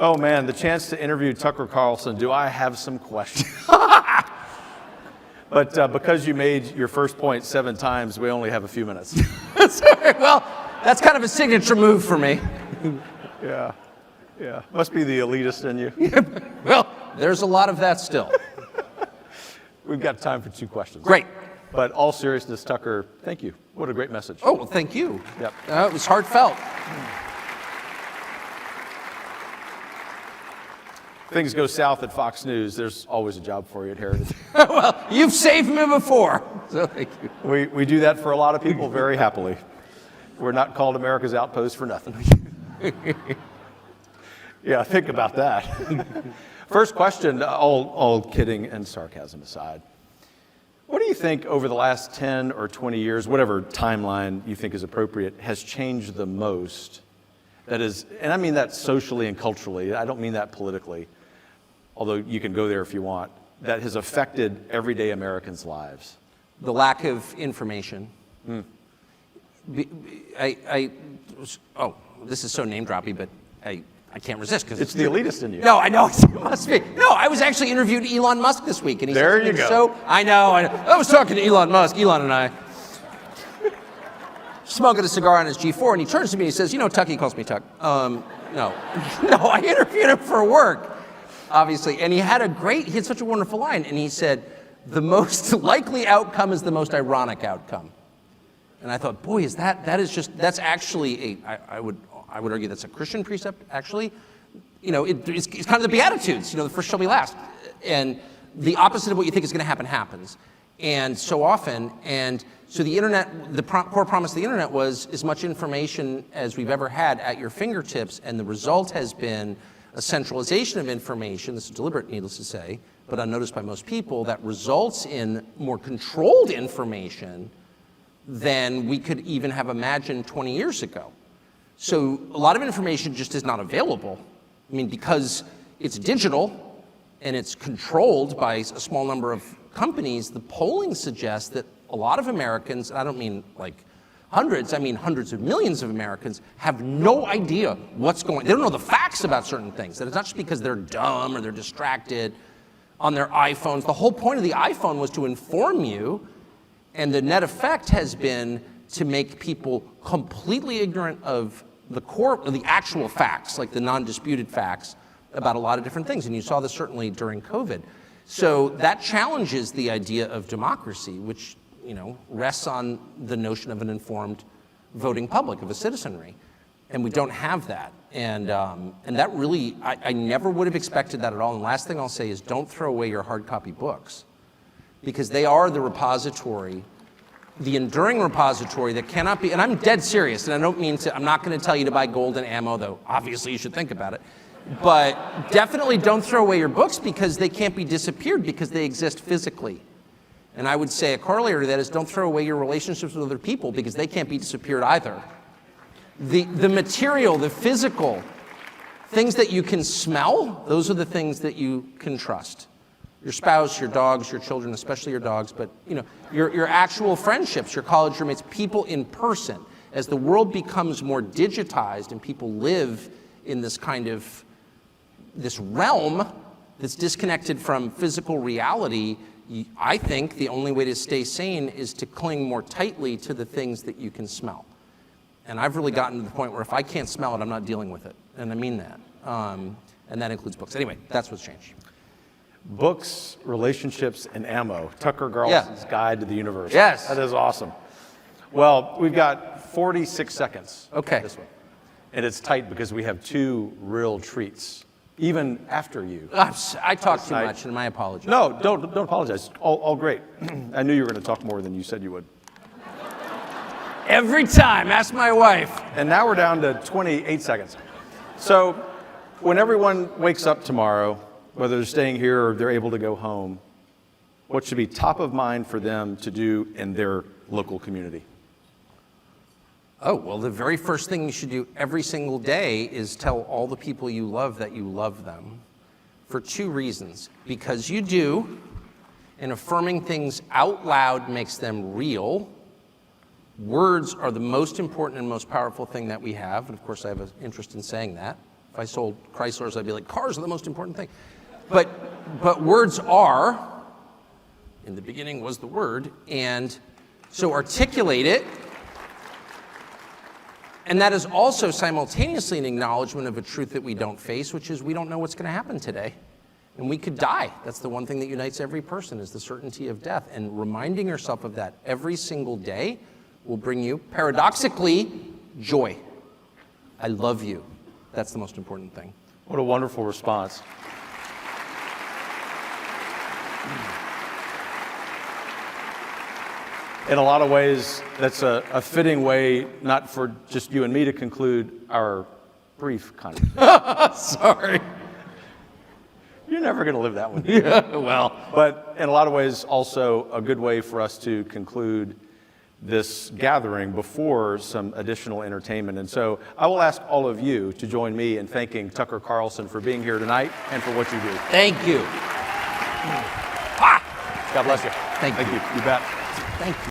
Oh man, the chance to interview Tucker Carlson. Do I have some questions? But because you made your first point 7 times, we only have a few minutes. Well, that's kind of a signature move for me. Yeah. Must be the elitist in you. Well, there's a lot of that still. We've got time for 2 questions. Great. But all seriousness, Tucker, thank you. What a great message. Oh, well, thank you. Yep. It was heartfelt. Things go south at Fox News, there's always a job for you at Heritage. Well, you've saved me before, so thank you. We do that for a lot of people very happily. We're not called America's Outpost for nothing. Yeah, think about that. First question, all kidding and sarcasm aside. What do you think over the last 10 or 20 years, whatever timeline you think is appropriate, has changed the most? That is, and I mean that socially and culturally, I don't mean that politically, although you can go there if you want, that has affected everyday Americans' lives? The lack of information. This is so name-droppy, but I can't resist because it's the elitist in you. No, I know, it must be. No, I was actually interviewed Elon Musk this week, and he there said you go. So I know. I was talking to Elon Musk, Elon and I, smoking a cigar on his G4, and he turns to me and he says, "You know, Tuck," he calls me Tuck. No, no, I interviewed him for work, obviously, and he had such a wonderful line, and he said, "The most likely outcome is the most ironic outcome." And I thought, boy, that's actually I would argue that's a Christian precept, actually. You know, it's kind of the Beatitudes, the first shall be last. And the opposite of what you think is going to happen happens. And so often, and so the internet, the core promise of the internet was as much information as we've ever had at your fingertips, and the result has been a centralization of information. This is deliberate, needless to say, but unnoticed by most people, that results in more controlled information than we could even have imagined 20 years ago. So a lot of information just is not available. I mean, because it's digital and it's controlled by a small number of companies, the polling suggests that a lot of Americans, and I don't mean like hundreds, I mean hundreds of millions of Americans, have no idea what's going on. They don't know the facts about certain things. That it's not just because they're dumb or they're distracted on their iPhones. The whole point of the iPhone was to inform you, and the net effect has been to make people completely ignorant of the actual facts, like the non-disputed facts about a lot of different things. And you saw this certainly during COVID. So that challenges the idea of democracy, which rests on the notion of an informed voting public, of a citizenry. And we don't have that. And that really, I never would have expected that at all. And the last thing I'll say is don't throw away your hard copy books, because they are the repository, the enduring repository that cannot be, and I'm dead serious, and I don't mean to, I'm not going to tell you to buy golden ammo, though obviously you should think about it. But definitely don't throw away your books, because they can't be disappeared, because they exist physically. And I would say a corollary to that is don't throw away your relationships with other people, because they can't be disappeared either. The material, the physical, things that you can smell, those are the things that you can trust. Your spouse, your dogs, your children, especially your dogs, but your actual friendships, your college roommates, people in person. As the world becomes more digitized and people live in this kind of, this realm that's disconnected from physical reality, I think the only way to stay sane is to cling more tightly to the things that you can smell. And I've really gotten to the point where if I can't smell it, I'm not dealing with it. And I mean that. And that includes books. Anyway, that's what's changed. Books, relationships, and ammo. Tucker Carlson's Guide to the Universe. Yes. That is awesome. Well, we've got 46 seconds. Okay. This one. And it's tight because we have 2 real treats, even after you. I talk too much, and my apologies. No, don't apologize. All great. I knew you were going to talk more than you said you would. Every time, ask my wife. And now we're down to 28 seconds. So when everyone wakes up tomorrow, whether they're staying here or they're able to go home, what should be top of mind for them to do in their local community? Oh, well, the very first thing you should do every single day is tell all the people you love that you love them, for 2 reasons. Because you do, and affirming things out loud makes them real. Words are the most important and most powerful thing that we have, and of course I have an interest in saying that. If I sold Chryslers, I'd be like, cars are the most important thing. But words are, in the beginning was the word, and so articulate it. And that is also simultaneously an acknowledgement of a truth that we don't face, which is we don't know what's going to happen today. And we could die. That's the one thing that unites every person, is the certainty of death. And reminding yourself of that every single day will bring you, paradoxically, joy. I love you. That's the most important thing. What a wonderful response. In a lot of ways, that's a fitting way, not for just you and me, to conclude our brief conversation. Sorry. You're never going to live that one. Yeah, well. But in a lot of ways, also a good way for us to conclude this gathering before some additional entertainment. And so I will ask all of you to join me in thanking Tucker Carlson for being here tonight and for what you do. Thank you. God bless you. Thank you. You bet. Thank you.